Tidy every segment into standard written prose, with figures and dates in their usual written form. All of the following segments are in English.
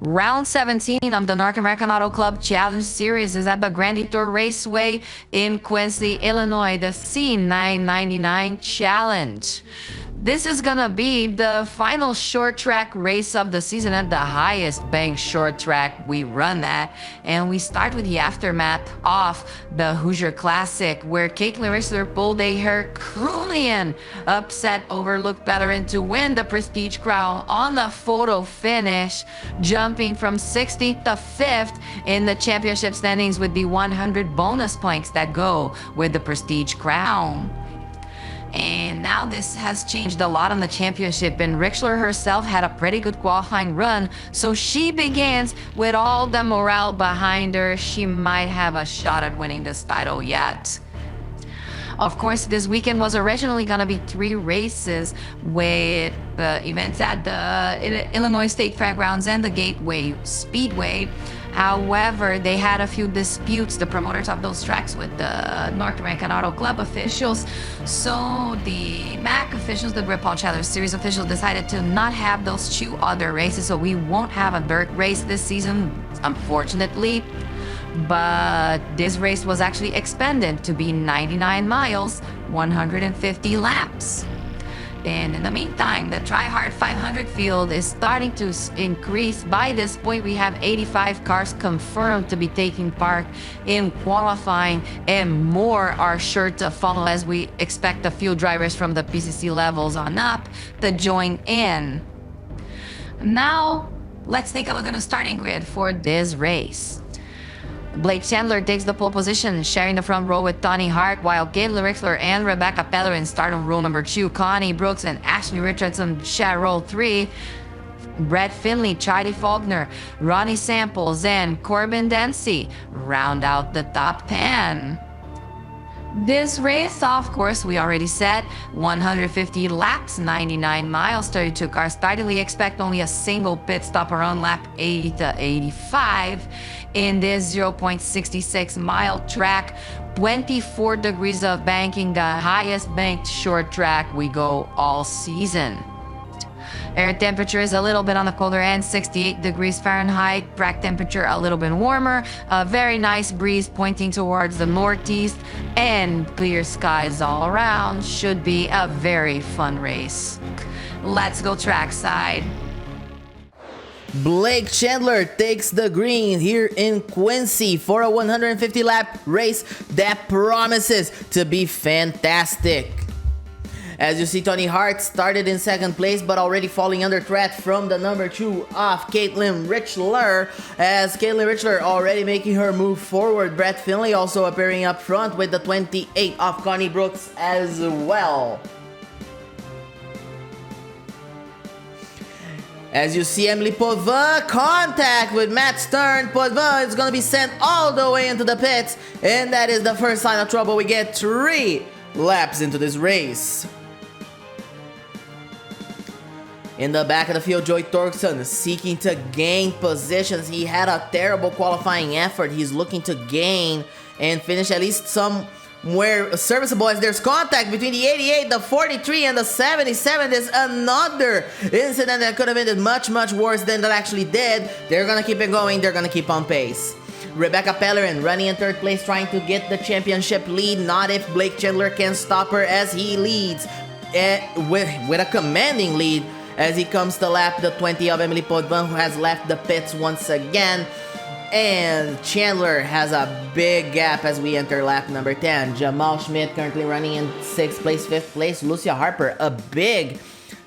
Round 17 of the North American Auto Club Challenge Series is at the Grand Detour Raceway in Quincy, Illinois, the C999 Challenge. This is gonna be the final short track race of the season at the highest bank short track we run at. And we start with the aftermath of the Hoosier Classic, where Caitlin Richter pulled a Herculean upset overlooked veteran to win the Prestige Crown on the photo finish, jumping from 16th to 5th in the championship standings with the 100 bonus points that go with the Prestige Crown. And now this has changed a lot on the championship, and Richler herself had a pretty good qualifying run, so she begins with all the morale behind her. She might have a shot at winning this title yet. Of course, this weekend was originally going to be 3 races with the events at the Illinois State Fairgrounds and the Gateway Speedway. However, they had a few disputes, the promoters of those tracks, with the North American Auto Club officials. So the NAAC officials, the GripAll Challenge Series officials, decided to not have those 2 other races. So we won't have a dirt race this season, unfortunately. But this race was actually expanded to be 99 miles, 150 laps. And in the meantime, the Try Hard 500 field is starting to increase. By this point, we have 85 cars confirmed to be taking part in qualifying, and more are sure to follow as we expect a few drivers from the PCC levels on up to join in. Now, let's take a look at the starting grid for this race. Blake Chandler takes the pole position, sharing the front row with Tony Hart, while Caitlin Richter and Rebecca Pellerin start on row number 2. Connie Brooks and Ashley Richardson share row 3. Brett Finley, Charlie Faulkner, Ronnie Samples, and Corbin Dempsey round out the top 10. This race, of course, we already said, 150 laps, 99 miles, 32 cars started. We expect only a single pit stop around lap 80 to 85 in this 0.66 mile track. 24 degrees of banking, the highest banked short track we go all season. Air temperature is a little bit on the colder end, 68 degrees Fahrenheit. Track temperature a little bit warmer. A very nice breeze pointing towards the northeast, and clear skies all around. Should be a very fun race. Let's go trackside. Blake Chandler takes the green here in Quincy for a 150 lap race that promises to be fantastic. As you see, Tony Hart started in 2nd place, but already falling under threat from the number 2 of Caitlin Richler, as Caitlin Richler already making her move forward. Brett Finley also appearing up front with the 28 of Connie Brooks as well. As you see, Emily Potvin contact with Matt Stern. Potvin is going to be sent all the way into the pits, and that is the first sign of trouble. We get 3 laps into this race. In the back of the field, Joey Torkson seeking to gain positions. He had a terrible qualifying effort. He's looking to gain and finish at least somewhere serviceable, as there's contact between the 88, the 43, and the 77. There's another incident that could have ended much, much worse than that actually did. They're going to keep it going. They're going to keep on pace. Rebecca Pellerin running in 3rd place, trying to get the championship lead. Not if Blake Chandler can stop her, as he leads with a commanding lead as he comes to lap the 20 of Emily Potvin, who has left the pits once again. And Chandler has a big gap as we enter lap number 10. Jamal Schmidt currently running in 6th place, 5th place. Lucia Harper, a big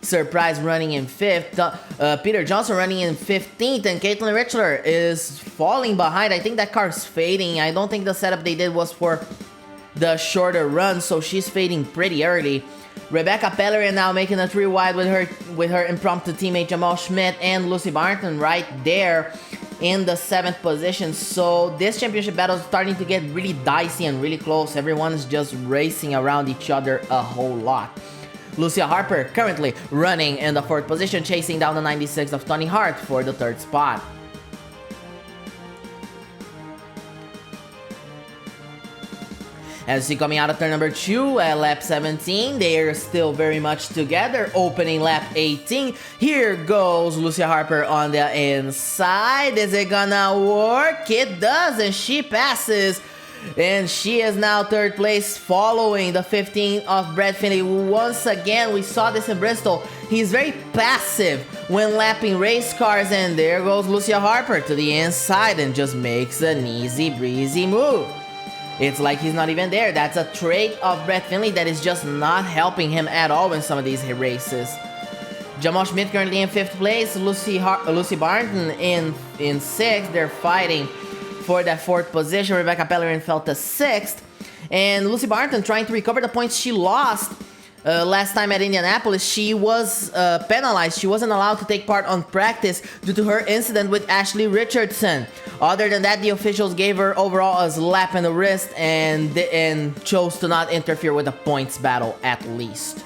surprise, running in 5th. Peter Johnson running in 15th, and Caitlin Richler is falling behind. I think that car's fading. I don't think the setup they did was for the shorter run, so she's fading pretty early. Rebecca Pellerin now making a 3 wide with her impromptu teammate Jamal Schmidt and Lucy Barton right there in the 7th position. So this championship battle is starting to get really dicey and really close. Everyone's just racing around each other a whole lot. Lucia Harper currently running in the 4th position, chasing down the 96 of Tony Hart for the 3rd spot. As you see coming out of turn number 2 at lap 17, they are still very much together. Opening lap 18. Here goes Lucia Harper on the inside. Is it gonna work? It does, and she passes. And she is now third place, following the 15 of Brett Finley. Once again, we saw this in Bristol. He's very passive when lapping race cars, and there goes Lucia Harper to the inside and just makes an easy breezy move. It's like he's not even there. That's a trait of Brett Finley that is just not helping him at all in some of these races. Jamal Schmidt currently in 5th place. Lucy Barton in 6th. They're fighting for that 4th position. Rebecca Pellerin fell to 6th. And Lucy Barton trying to recover the points she lost last time at Indianapolis. She was penalized. She wasn't allowed to take part on practice due to her incident with Ashley Richardson. Other than that, the officials gave her overall a slap in the wrist and chose to not interfere with the points battle at least.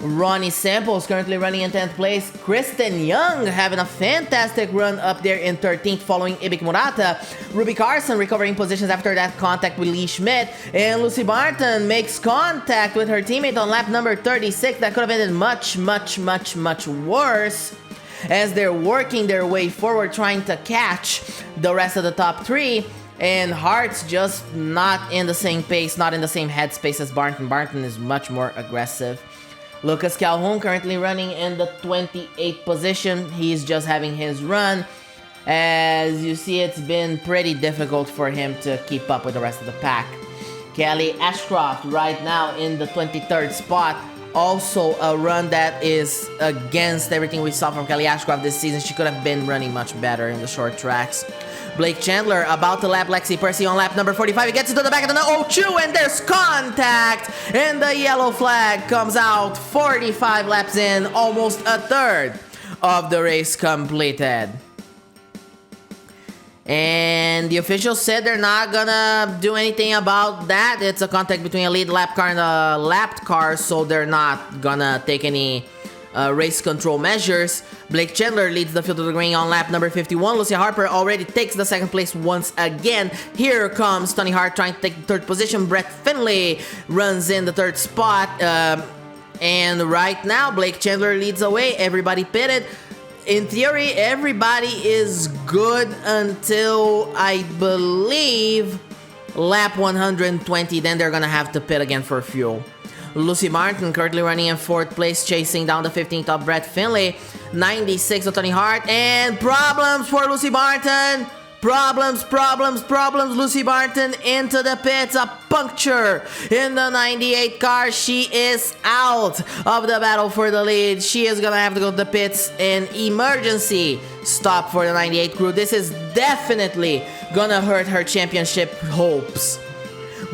Ronnie Samples currently running in 10th place. Kristen Young having a fantastic run up there in 13th following Ibik Murata. Ruby Carson recovering positions after that contact with Lee Schmidt. And Lucy Barton makes contact with her teammate on lap number 36. That could have ended much worse, as they're working their way forward trying to catch the rest of the top 3. And Hart's just not in the same pace, not in the same headspace as Barton. Barton is much more aggressive. Lucas Calhoun currently running in the 28th position. He's just having his run. As you see, it's been pretty difficult for him to keep up with the rest of the pack. Kelly Ashcroft right now in the 23rd spot. Also a run that is against everything we saw from Kelly Ashcroft this season. She could have been running much better in the short tracks. Blake Chandler about to lap Lexi Percy on lap number 45. He gets into the back of the O2 and there's contact. And the yellow flag comes out 45 laps in, almost a third of the race completed. And the officials said they're not gonna do anything about that. It's a contact between a lead lap car and a lapped car, so they're not gonna take any race control measures. Blake Chandler leads the field to the green on lap number 51. Lucia Harper already takes the 2nd place once again. Here comes Tony Hart trying to take the 3rd position. Brett Finley runs in the 3rd spot. And right now, Blake Chandler leads away. Everybody pitted. In theory, everybody is good until, I believe, lap 120. Then they're gonna have to pit again for fuel. Lucy Martin currently running in 4th place, chasing down the 15th of Brett Finley. 96 of Tony Hart, and problems for Lucy Barton. Problems. Lucy Barton into the pits. A puncture in the 98 car. She is out of the battle for the lead. She is gonna have to go to the pits. An emergency stop for the 98 crew. This is definitely gonna hurt her championship hopes.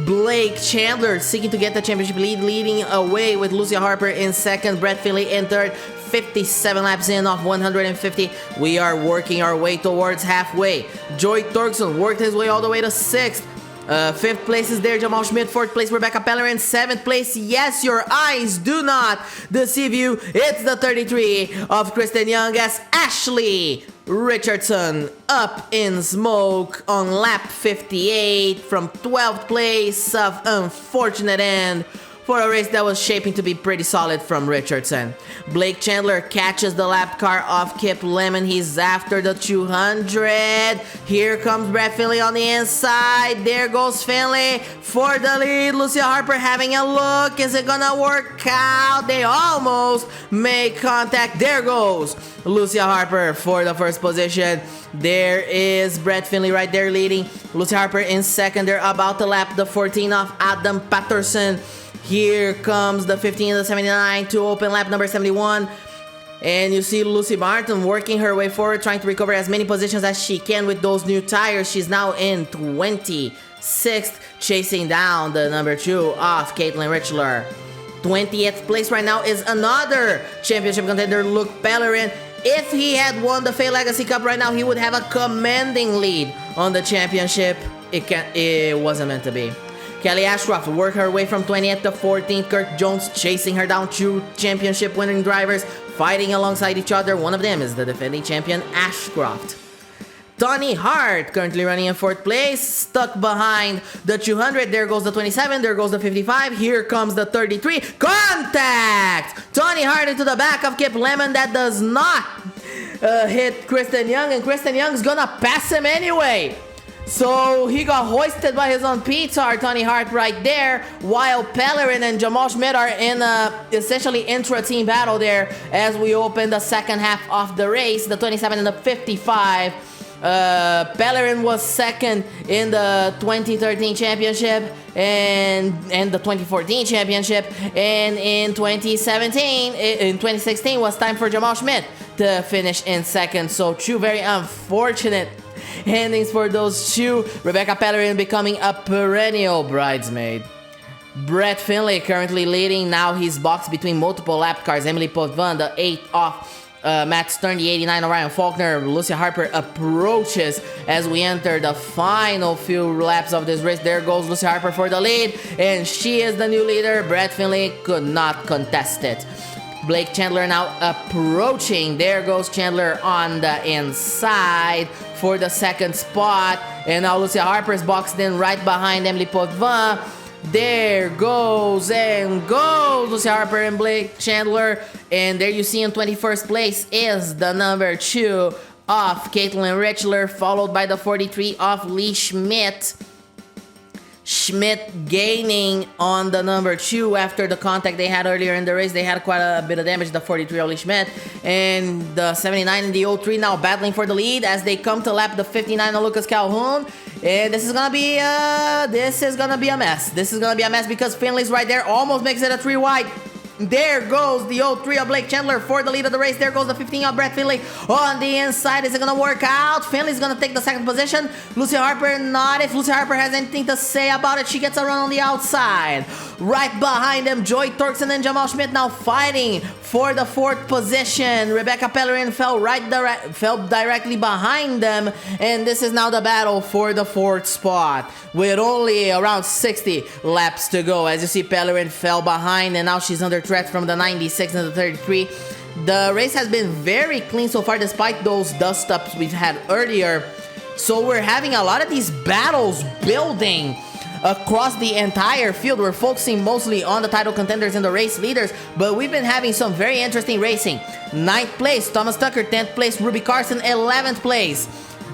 Blake Chandler seeking to get the championship lead, leading away with Lucia Harper in 2nd, Brett Finley in 3rd. 57 laps in off 150. We are working our way towards halfway. Joey Torgson worked his way all the way to 6th. 5th place is there, Jamal Schmidt. 4th place, Rebecca Pellerin. 7th place, yes, your eyes do not deceive you. It's the 33 of Kristen Young as Ashley Richardson up in smoke on lap 58 from 12th place of unfortunate end for a race that was shaping to be pretty solid from Richardson. Blake Chandler catches the lap car of Kip Lemon. He's after the 200. Here comes Brett Finley on the inside. There goes Finley for the lead. Lucia Harper having a look. Is it gonna work out? They almost make contact. There goes Lucia Harper for the 1st position. There is Brett Finley right there leading. Lucia Harper in 2nd. They're about to lap the 14 of Adam Patterson. Here comes the 15 and the 79 to open lap number 71. And you see Lucy Barton working her way forward, trying to recover as many positions as she can with those new tires. She's now in 26th, chasing down the number 2 of Caitlin Richler. 20th place right now is another championship contender, Luke Pellerin. If he had won the Fay Legacy Cup right now, he would have a commanding lead on the championship. It wasn't meant to be. Kelly Ashcroft worked her way from 20th to 14th. Kirk Jones chasing her down. 2 championship winning drivers fighting alongside each other. One of them is the defending champion Ashcroft. Tony Hart currently running in 4th place, stuck behind the 200. There goes the 27, there goes the 55. Here comes the 33. Contact! Tony Hart into the back of Kip Lemon. That does not hit Kristen Young, and Kristen Young's gonna pass him anyway. So he got hoisted by his own petard, Tony Hart right there, while Pellerin and Jamal Schmidt are in a essentially intra-team battle there as we open the second half of the race, the 27 and the 55. Pellerin was second in the 2013 championship and the 2014 championship, and in 2016 was time for Jamal Schmidt to finish in second. So two very unfortunate endings for those two. Rebecca Pellerin becoming a perennial bridesmaid. Brett Finlay currently leading. Now he's boxed between multiple lap cars. Emily Potvin, the 8 off Matt Stern, the 89 Orion Faulkner. Lucia Harper approaches as we enter the final few laps of this race. There goes Lucia Harper for the lead, and she is the new leader. Brett Finlay could not contest it. Blake Chandler now approaching. There goes Chandler on the inside for the second spot. And now Lucia Harper's boxed in right behind Emily Potvin. There goes and goes Lucia Harper and Blake Chandler. And there you see in 21st place is the number 2 of Caitlin Richler, followed by the 43 of Lee Schmidt. Schmidt gaining on the number 2 after the contact they had earlier in the race. They had quite a bit of damage, the 43 Oli Schmidt. And the 79 and the 03 now battling for the lead as they come to lap the 59 of Lucas Calhoun. And this is gonna be a mess. This is gonna be a mess because Finley's right there, almost makes it a 3 wide. There goes the 03 of Blake Chandler for the lead of the race. There goes the 15 of Brett Finlay on the inside. Is it going to work out? Finley's going to take the second position. Lucia Harper not. If Lucia Harper has anything to say about it, she gets a run on the outside. Right behind them, Joy Torkson and Jamal Schmidt now fighting for the 4th position. Rebecca Pellerin fell directly behind them. And this is now the battle for the 4th spot with only around 60 laps to go. As you see, Pellerin fell behind and now she's under threat from the 96 and the 33. The race has been very clean so far despite those dust ups we've had earlier. So we're having a lot of these battles building across the entire field. We're focusing mostly on the title contenders and the race leaders, but we've been having some very interesting racing. 9th place, Thomas Tucker. 10th place, Ruby Carson. 11th place,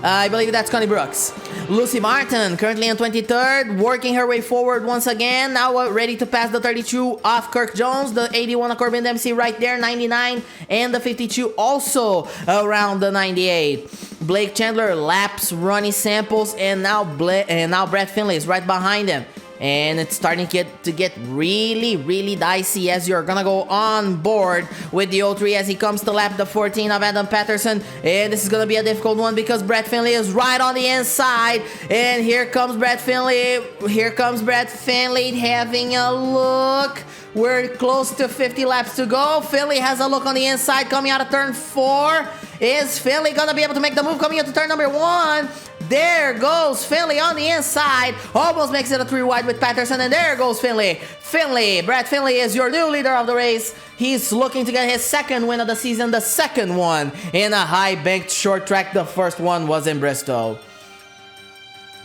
I believe that's Connie Brooks. Lucy Martin currently in 23rd, working her way forward once again. Now ready to pass the 32 off Kirk Jones. The 81 of Corbin Dempsey right there, 99, and the 52 also around the 98. Blake Chandler laps Ronnie Samples, and now Brett Finlay is right behind him. And it's starting to get really dicey as you're gonna go on board with the 03 as he comes to lap the 14 of Adam Patterson. And this is gonna be a difficult one because Brett Finlay is right on the inside. And here comes Brett Finlay. Here comes Brett Finlay having a look. We're close to 50 laps to go. Finlay has a look on the inside coming out of turn 4. Is Finlay gonna be able to make the move coming into turn number 1? There goes Finlay on the inside. Almost makes it a 3 wide with Patterson, and there goes Finlay. Brett Finlay is your new leader of the race. He's looking to get his 2nd win of the season, the 2nd one in a high-banked short track. The first one was in Bristol.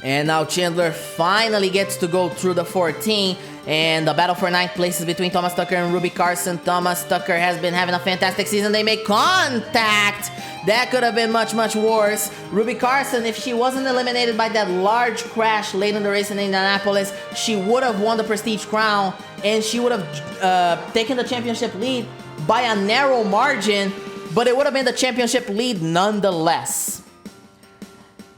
And now Chandler finally gets to go through the 14. And the battle for 9th place is between Thomas Tucker and Ruby Carson. Thomas Tucker has been having a fantastic season. They make contact. That could have been much worse. Ruby Carson, if she wasn't eliminated by that large crash late in the race in Indianapolis, she would have won the Prestige Crown. And she would have taken the championship lead by a narrow margin. But it would have been the championship lead nonetheless.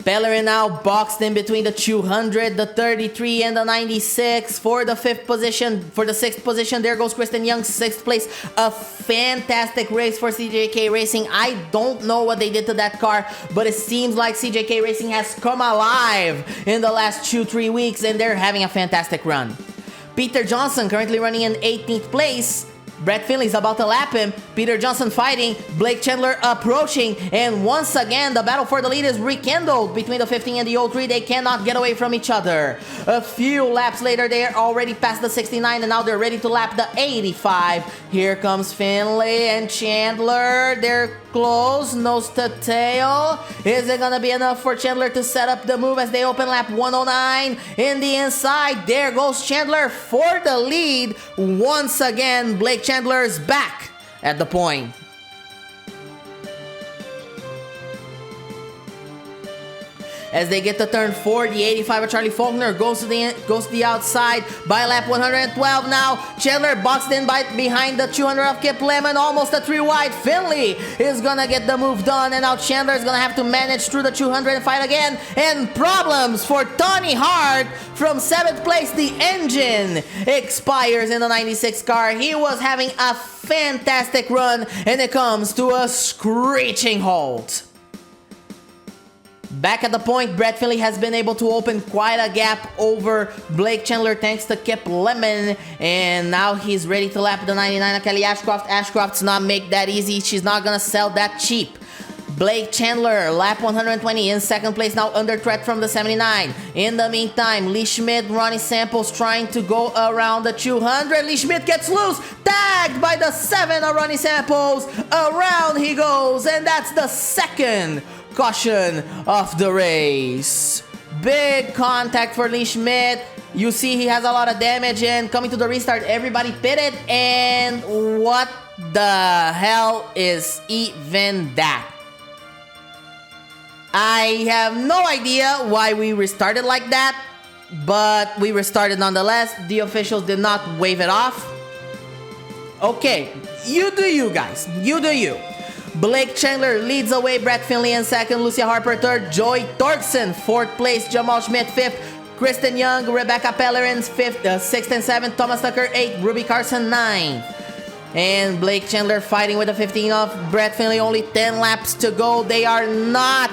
Pellerin now boxed in between the 200, the 33, and the 96 for the 5th position. For the 6th position, there goes Kristen Young, 6th place. A fantastic race for CJK Racing. I don't know what they did to that car, but it seems like CJK Racing has come alive in the last 2-3 weeks, and they're having a fantastic run. Peter Johnson currently running in 18th place. Brett Finley's about to lap him. Peter Johnson fighting. Blake Chandler approaching. And once again, the battle for the lead is rekindled between the 15 and the 03. They cannot get away from each other. A few laps later, they are already past the 69, and now they're ready to lap the 85. Here comes Finley and Chandler. They're close, nose to tail. Is it gonna be enough for Chandler to set up the move as they open lap 109? In the inside, there goes Chandler for the lead. Once again, Blake Chandler is back at the point. As they get to turn 4, the 85 of Charlie Faulkner goes to the outside by lap 112 now. Chandler boxed in behind the 200 of Kip Lemon, almost a 3 wide. Finley is gonna get the move done, and now Chandler is gonna have to manage through the 200 and fight again. And problems for Tony Hart from 7th place. The engine expires in the 96 car. He was having a fantastic run, and it comes to a screeching halt. Back at the point, Brett Finley has been able to open quite a gap over Blake Chandler thanks to Kip Lemon, and now he's ready to lap the 99 of Kelly Ashcroft. Ashcroft's not make that easy. She's not gonna sell that cheap. Blake Chandler, lap 120 in 2nd place, now under threat from the 79. In the meantime, Lee Schmidt, Ronnie Samples trying to go around the 200. Lee Schmidt gets loose, tagged by the 7 of Ronnie Samples. Around he goes, and that's the 2nd caution of the race. Big contact for Lee Schmidt. You see he has a lot of damage, and coming to the restart, everybody pitted, and what the hell is even that? I have no idea why we restarted like that, but we restarted nonetheless. The officials did not wave it off. Okay, you do you guys, you do you. Blake Chandler leads away, Brett Finley in 2nd, Lucia Harper 3rd, Joey Torkson 4th place, Jamal Schmidt 5th, Kristen Young, Rebecca Pellerin 5th, 6th and 7th, Thomas Tucker 8th, Ruby Carson 9th. And Blake Chandler fighting with a 15 off, Brett Finley only 10 laps to go. They are not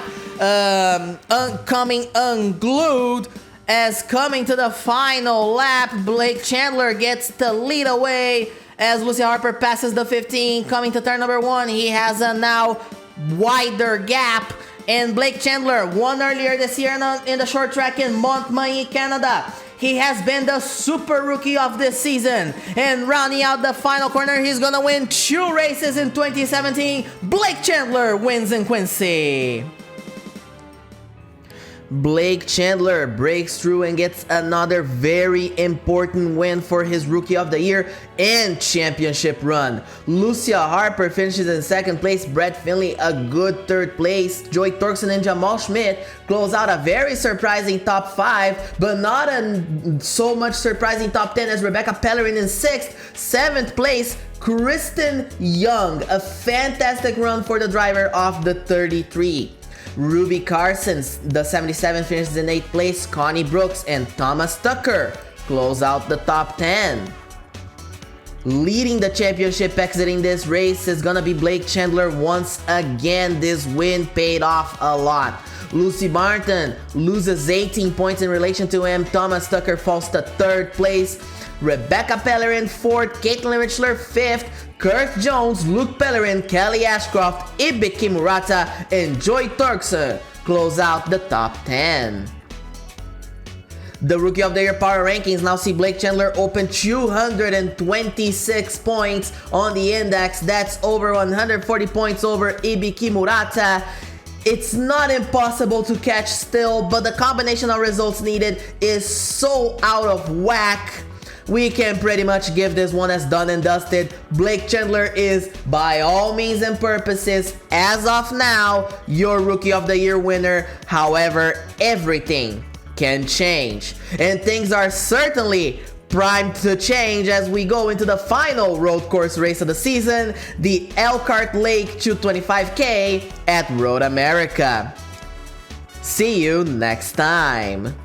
coming unglued, as coming to the final lap, Blake Chandler gets the lead away as Lucy Harper passes the 15. Coming to turn number 1, he has a now wider gap, and Blake Chandler won earlier this year in the short track in Montmagny, Canada. He has been the super rookie of this season, and rounding out the final corner, he's gonna win 2 races in 2017. Blake Chandler wins in Quincy. Blake Chandler breaks through and gets another very important win for his Rookie of the Year and championship run. Lucia Harper finishes in 2nd place, Brett Finley a good 3rd place, Joey Torkson and Jamal Schmidt close out a very surprising top 5, but not a so much surprising top 10 as Rebecca Pellerin in 6th, 7th place, Kristen Young, a fantastic run for the driver of the 33. Ruby Carson, the 77, finishes in 8th place. Connie Brooks and Thomas Tucker close out the top 10. Leading the championship exiting this race is gonna be Blake Chandler once again. This win paid off a lot. Lucy Martin loses 18 points in relation to him. Thomas Tucker falls to 3rd place. Rebecca Pellerin 4th, Caitlin Richler 5th, Kurt Jones, Luke Pellerin, Kelly Ashcroft, Ibiki Murata, and Joy Torkson close out the top 10. The Rookie of the Year power rankings now see Blake Chandler open 226 points on the index. That's over 140 points over Ibiki Murata. It's not impossible to catch still, but the combination of results needed is so out of whack. We can pretty much give this one as done and dusted. Blake Chandler is, by all means and purposes, as of now, your Rookie of the Year winner. However, everything can change, and things are certainly primed to change as we go into the final road course race of the season, the Elkhart Lake 225K at Road America. See you next time.